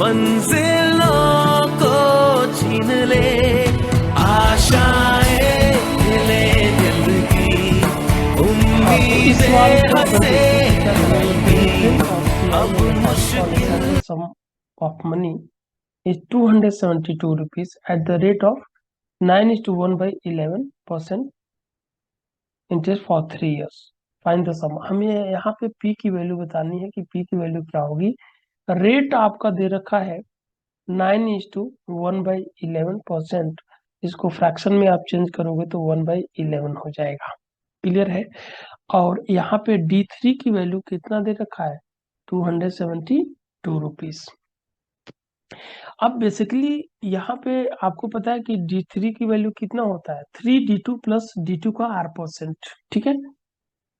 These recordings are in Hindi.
मंजिलों को छीन ले, आशाएं ले दिल की, इस सवाल उम्मीदें को अगर हंसे देखें तो क्या दिल करेंगे, की, डिफरेंस ऑफ CI अब और SI on a मुश्किल। certain sum of money is 272 rupees at the rate of 9:1/11% interest for 3 years. Find the sum. हमें यहाँ पे P की वैल्यू बतानी है कि P की वैल्यू क्या होगी। रेट आपका दे रखा है 9:1/11%। इसको फ्रैक्शन में आप चेंज करोगे तो 1/11 हो जाएगा। क्लियर है। और यहाँ पे D3 की वैल्यू कितना दे रखा है, 272 रुपीज। अब बेसिकली यहाँ पे आपको पता है कि D3 की वैल्यू कितना होता है, 3D2 प्लस D2 का R%। ठीक है,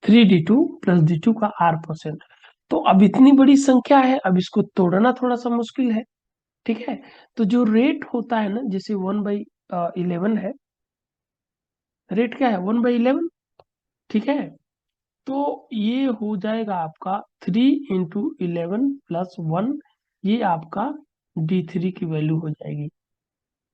3D2 प्लस D2 का R%। तो अब इतनी बड़ी संख्या है, अब इसको तोड़ना थोड़ा सा मुश्किल है। ठीक है, तो जो रेट होता है ना, जैसे 1/11 है, रेट क्या है 1/11। ठीक है, तो ये हो जाएगा आपका 3 × 11 + 1, ये आपका D3 की वैल्यू हो जाएगी,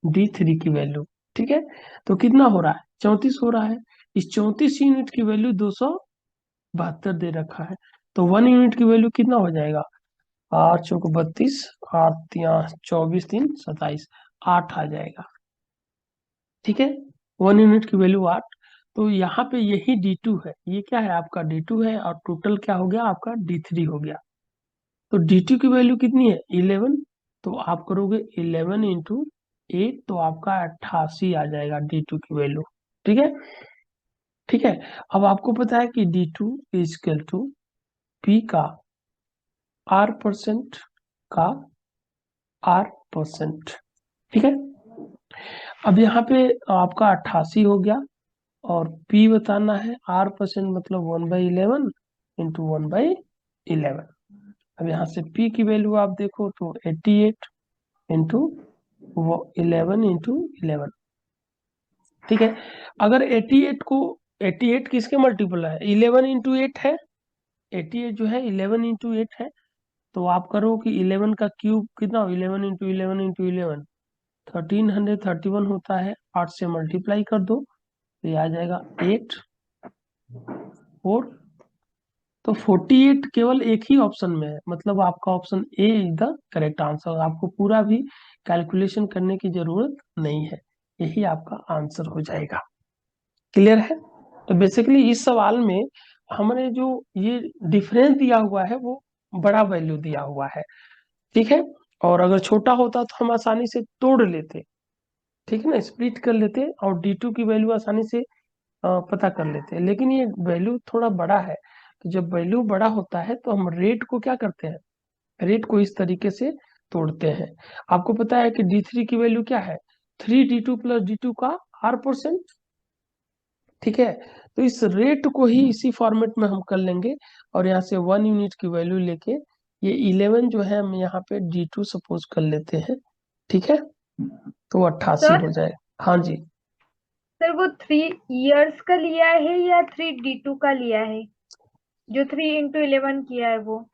D3 की वैल्यू। ठीक है, तो कितना हो रहा है, 34 हो रहा है। इस 34 यूनिट की वैल्यू 272 दे रखा है, तो 1 यूनिट की वैल्यू कितना हो जाएगा, 8 चौक 32, 8 या 24 3 27, 8 आ जाएगा। ठीक है, 1 यूनिट की वैल्यू 8। तो यहाँ पे यही D2 है, ये क्या है आपका D2 है, और टोटल क्या हो गया आपका D3 हो गया। तो D2 की वैल्यू कितनी है 11, तो आप करोगे 11 × 8, तो आपका 88 आ जाएगा D2 की वैल्यू। ठीक है, ठीक है। अब आपको पता है कि D2 = P का R% का R%। ठीक है, अब यहाँ पे आपका 88 हो गया, और P बताना है, R% मतलब 1/11 × 1/11। अब यहाँ से P की वैल्यू आप देखो तो 88 × 11 × 11। ठीक है, अगर 88 किसके मल्टीपल है, 11 × 8 है, 88 जो है 11 × 8 है। तो आप करो कि 11 का क्यूब कितना हो, 11 × 11 × 11 1331 होता है, 8 से मल्टीप्लाई कर दो तो ये आ जाएगा 8 4। तो 48 केवल एक ही ऑप्शन में है, मतलब आपका option A is the correct answer. आपको पूरा भी कैलकुलेशन करने की जरूरत नहीं है, यही आपका आंसर हो जाएगा। क्लियर है। तो बेसिकली इस सवाल में हमने जो ये डिफरेंस दिया हुआ है वो बड़ा वैल्यू दिया हुआ है। ठीक है, और अगर छोटा होता तो हम आसानी से तोड़ लेते, ठीक है ना, स्प्लिट कर लेते और D2 की वैल्यू आसानी से पता कर लेते हैं। लेकिन ये वैल्यू थोड़ा बड़ा है, तो जब वैल्यू बड़ा होता है तो हम रेट को क्या करते हैं, रेट को इस तरीके से तोड़ते हैं। आपको पता है कि D3 की वैल्यू क्या है, 3D2 + D2 का R%। ठीक है, तो इस रेट को ही इसी फॉर्मेट में हम कर लेंगे, और यहाँ से 1 यूनिट की वैल्यू लेके ये 11 जो है हम यहाँ पे D2 सपोज कर लेते हैं। ठीक है, तो 88 सर हो जाए। हाँ जी, सर वो 3 इयर्स का लिया है या 3D2 का लिया है, जो 3 × 11 किया है वो?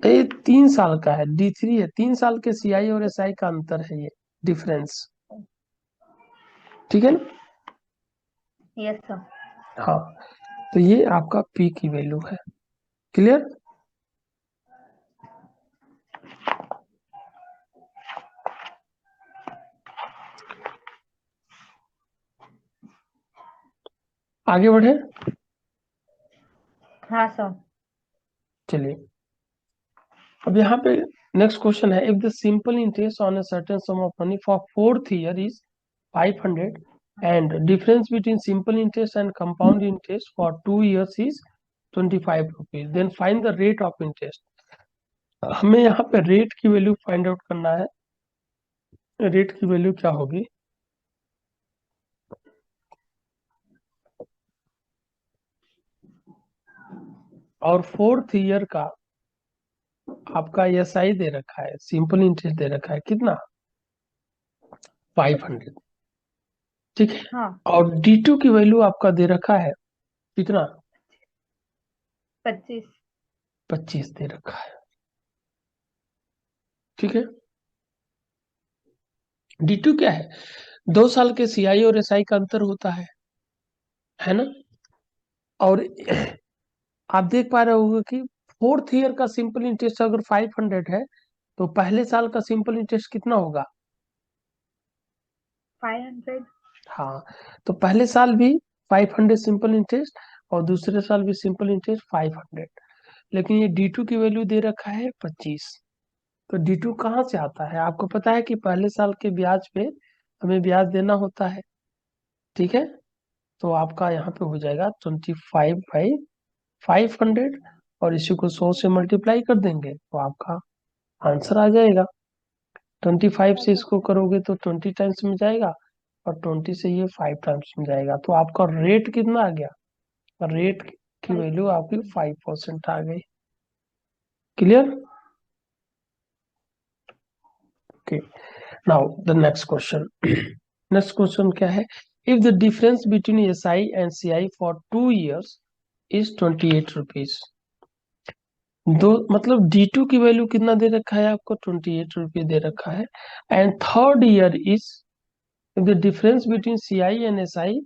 ये 3 साल का है, D3 है, 3 साल के CI और SI का अंतर है ये डिफरेंस। ठीक है ना। Yes sir. हाँ, तो ये आपका P की वैल्यू है। क्लियर। आगे बढ़े, हाँ सर। चलिए। अब यहाँ पे नेक्स्ट क्वेश्चन है, if the simple interest on a certain some of money for 4th year is 500 and difference between simple interest and compound interest for 2 years is 25 rupees, then find the rate of interest। हमें यहाँ पे रेट की वैल्यू फाइंड आउट करना है। रेट की वैल्यू क्या होगी, और 4th ईयर का आपका SI दे रखा है, सिंपल इंटरेस्ट दे रखा है कितना, 500। ठीक है, हाँ, और D2 की वैल्यू आपका दे रखा है कितना, 25। 25 दे रखा है। ठीक है, D2 क्या है? 2 साल के CI और SI का अंतर होता है ना? और आप देख पा रहे होंगे कि फोर्थ ईयर का सिंपल इंटरेस्ट अगर 500 है तो पहले साल का सिंपल इंटरेस्ट कितना होगा? 500। हाँ, तो पहले साल भी 500 सिंपल इंटरेस्ट और दूसरे साल भी सिंपल इंटरेस्ट 500, लेकिन ये D2 की वैल्यू दे रखा है 25। तो D2 कहाँ से आता है? आपको पता है कि पहले साल के ब्याज पे हमें ब्याज देना होता है, ठीक है? तो आपका यहाँ पे हो जाएगा 25/500 और इसी को 100 से मल्टीप्लाई कर देंगे तो आपका आंसर आ जाएगा। 25 से इसको करोगे तो 20 टाइम्स में जाएगा और 20 से ये 5 टाइम्स में जाएगा, तो आपका रेट कितना आ गया? रेट की वैल्यू आपकी 5% आ गई। Clear? Okay, now the next question. Next question क्या है? If the difference between SI and CI for 2 years is 28 rupees. दो मतलब D2 की वैल्यू कितना दे रखा है आपको? 28 रुपये दे रखा है। And third year is, if the difference between CI and SI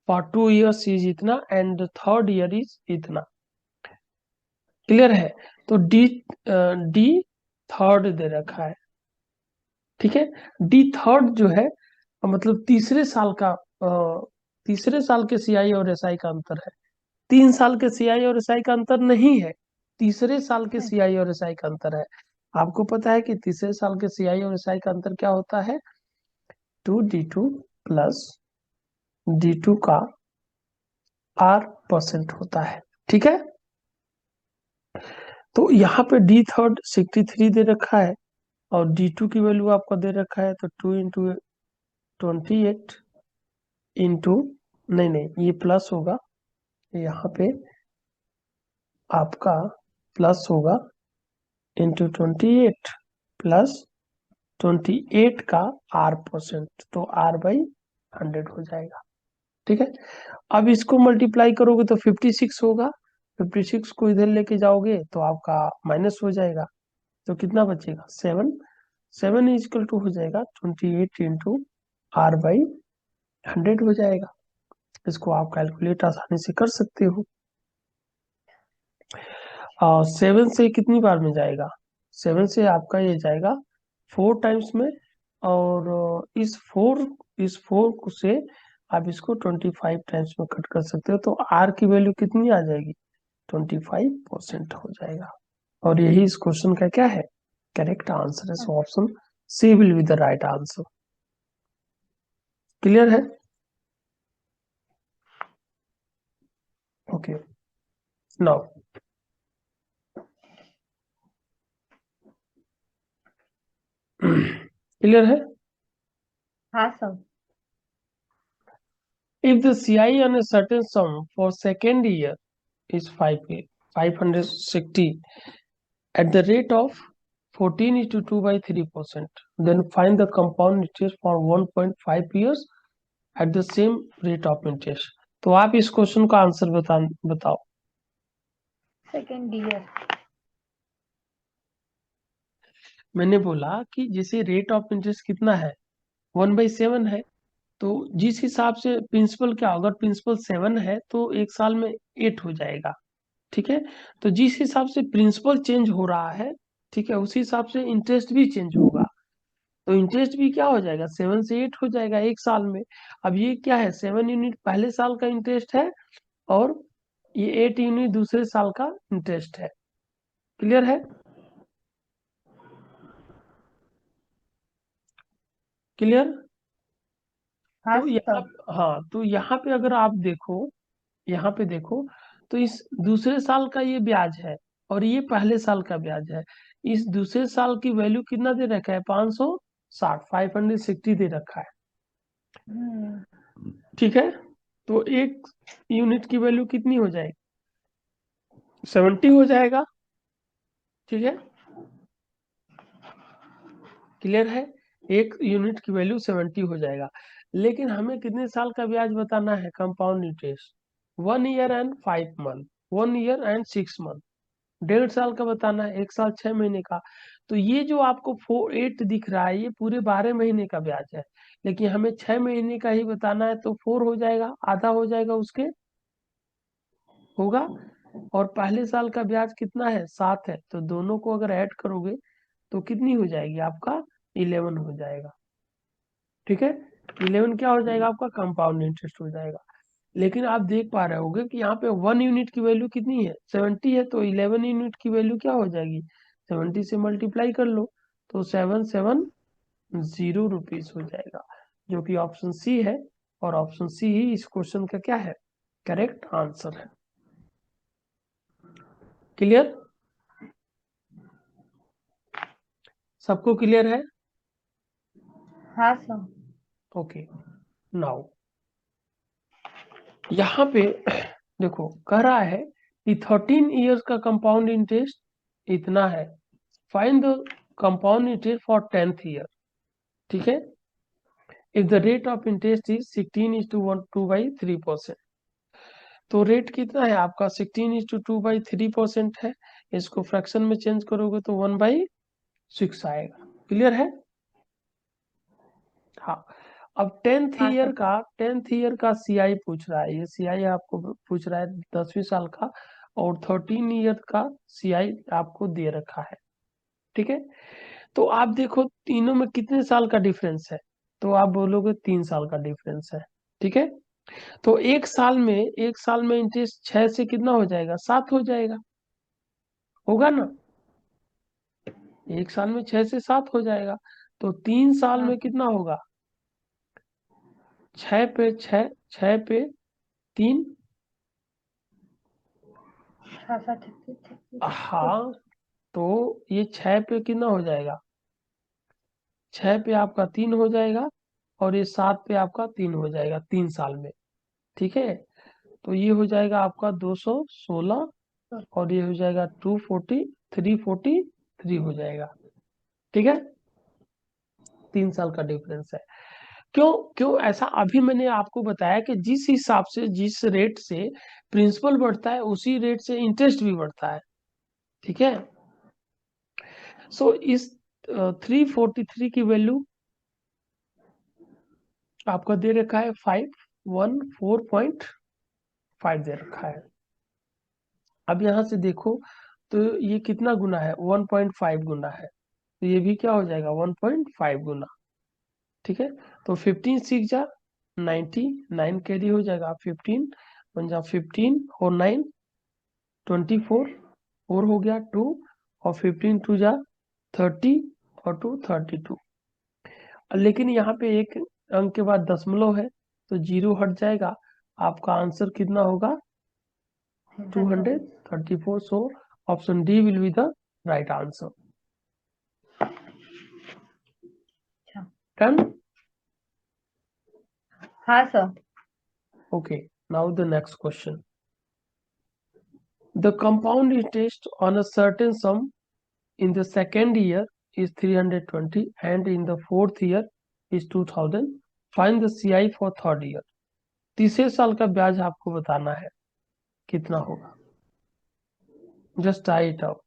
for 2 years is इतना and the third year is इतना। क्लियर है? तो डी थर्ड दे रखा है, ठीक है? डी थर्ड जो है मतलब तीसरे साल के CI और SI का अंतर है। 3 साल के CI और SI का अंतर नहीं है, तीसरे साल के CI और SI का अंतर है। आपको पता है कि तीसरे साल के CI और SI का अंतर क्या होता है? 2D2 प्लस D2 का R% होता है, ठीक है? तो यहाँ पे डी थर्ड 63 दे रखा है और D2 की वैल्यू आपका दे रखा है, तो 2 × 28 इंटू, नहीं नहीं ये प्लस होगा, यहाँ पे आपका प्लस होगा इंटू 28 प्लस 28 का R%, तो R/100 हो जाएगा, ठीक है? अब इसको मल्टीप्लाई करोगे तो 56 होगा, 56 को इधर लेके जाओगे तो आपका माइनस हो जाएगा, तो कितना बचेगा? 7। 7 इजकल टू हो जाएगा 28 इंटू R/100 हो जाएगा। इसको आप कैलकुलेट आसानी से कर सकते हो। 7 से कितनी बार में जाएगा? 7 से आपका ये जाएगा 4 टाइम्स में, और इस फोर से आप इसको 25 टाइम्स में कट कर सकते हो, तो आर की वैल्यू कितनी आ जाएगी? 25% हो जाएगा। और यही इस क्वेश्चन का क्या है? करेक्ट आंसर है। So option C will be the right answer. Clear है? ओके, नाउ क्लियर है? हाँ sir. If the CI on a certain sum for second year is 560 at the rate of 14:2/3%, then find the compound interest for 1.5 years at the same rate of interest। तो आप इस क्वेश्चन का आंसर बताओ। Second year. मैंने बोला कि जैसे रेट ऑफ इंटरेस्ट कितना है? 1/7 है, तो जिस हिसाब से प्रिंसिपल क्या, अगर प्रिंसिपल 7 है तो एक साल में 8 हो जाएगा, ठीक है? तो जिस हिसाब से प्रिंसिपल चेंज हो रहा है, ठीक है, उसी हिसाब से इंटरेस्ट भी चेंज होगा। तो इंटरेस्ट भी क्या हो जाएगा? 7 से 8 हो जाएगा एक साल में। अब ये क्या है? 7 यूनिट पहले साल का इंटरेस्ट है और ये 8 यूनिट दूसरे साल का इंटरेस्ट है। क्लियर है? क्लियर? हाँ तो यहाँ, सर। हाँ, तो यहाँ पे अगर आप देखो, यहाँ पे देखो, तो इस दूसरे साल का ये ब्याज है और ये पहले साल का ब्याज है। इस दूसरे साल की वैल्यू कितना दे रखा है? 560, 560 दे रखा है, ठीक है? तो एक यूनिट की वैल्यू कितनी हो जाएगी? 70 हो जाएगा, ठीक है? क्लियर है? एक यूनिट की वैल्यू 70 हो जाएगा, लेकिन हमें कितने साल का ब्याज बताना है? Compound interest 1 year and 5 month, 1 year and 6 month. 1.5 साल का बताना है, 1 साल 6 महीने का। तो ये जो आपको 8 दिख रहा है ये पूरे 12 महीने का ब्याज है, लेकिन हमें 6 महीने का ही बताना है, तो 4 हो जाएगा, आधा हो जाएगा उसके, होगा। और पहले साल का ब्याज कितना है, 7 है, तो दोनों को अगर ऐड करोगे तो कितनी हो जाएगी आपका, 11 हो जाएगा। ठीक है, 11 क्या हो जाएगा आपका, कंपाउंड इंटरेस्ट हो जाएगा। लेकिन आप देख पा रहे होगे कि यहाँ पे 1 यूनिट की वैल्यू कितनी है, 70 है, तो 11 यूनिट की वैल्यू क्या हो जाएगी, 70 से मल्टीप्लाई कर लो, तो 770 रुपीज हो जाएगा, जो कि ऑप्शन सी है। और ऑप्शन सी ही इस क्वेश्चन का क्या है, करेक्ट आंसर है। क्लियर, सबको क्लियर है? हाँ सर। ओके, नाउ यहाँ पे देखो कह रहा है कि 13 इयर्स का कंपाउंड इंटरेस्ट इतना है, find the compound interest for 10th year. ठीक है, if the rate of interest is 16:2/3%। तो रेट कितना है आपका, 16:2/3% है। इसको फ्रैक्शन में चेंज करोगे तो 1/6 आएगा। क्लियर है? हाँ, अब टेंथ हाँ ईयर सर। का 10th ईयर का सीआई पूछ रहा है, ये सीआई आपको पूछ रहा है 10वीं साल का, और 13 ईयर का सीआई आपको दे रखा है। ठीक है, तो आप देखो तीनों में कितने साल का डिफरेंस है, तो आप बोलोगे 3 साल का डिफरेंस है। ठीक है, तो 1 साल में इंटरेस्ट 6 से कितना हो जाएगा, 7 हो जाएगा, होगा ना। 1 साल में 6 से 7 हो जाएगा, तो 3 साल हाँ में सर। कितना होगा, 6 पे 6, 6 पे 3, 6 7 36 36 हाँ, तो ये 6 पे कितना हो जाएगा, 6 पे आपका 3 हो जाएगा, और ये 7 पे आपका 3 हो जाएगा 3 साल में। ठीक है, तो ये हो जाएगा आपका 216, और ये हो जाएगा 343 हो जाएगा। ठीक है, 3 साल का डिफरेंस है। क्यों क्यों ऐसा, अभी मैंने आपको बताया कि जिस हिसाब से, जिस रेट से प्रिंसिपल बढ़ता है उसी रेट से इंटरेस्ट भी बढ़ता है। ठीक है, सो इस 343 की वैल्यू आपका दे रखा है 514.5 दे रखा है। अब यहां से देखो तो ये कितना गुना है, 1.5 गुना है, तो ये भी क्या हो जाएगा 1.5 गुना। ठीक है, तो 15 6 जा 90, 9 कैरी हो जाएगा, 15 1 जा 15 और 9 24, 4 हो गया 2, और 15 2 जा 30, और 2 32। लेकिन यहाँ पे एक अंक के बाद दशमलव है, तो 0 हट जाएगा, आपका आंसर कितना होगा 234। So option D will be the right answer. अच्छा। डन। हाँ sir. Okay, now the next question. The compound interest on a certain sum in the second year is 320 and in the fourth year is 2000. Find the CI for third year. तीसरे साल का ब्याज आपको बताना है कितना होगा, जस्ट टाइट आउट।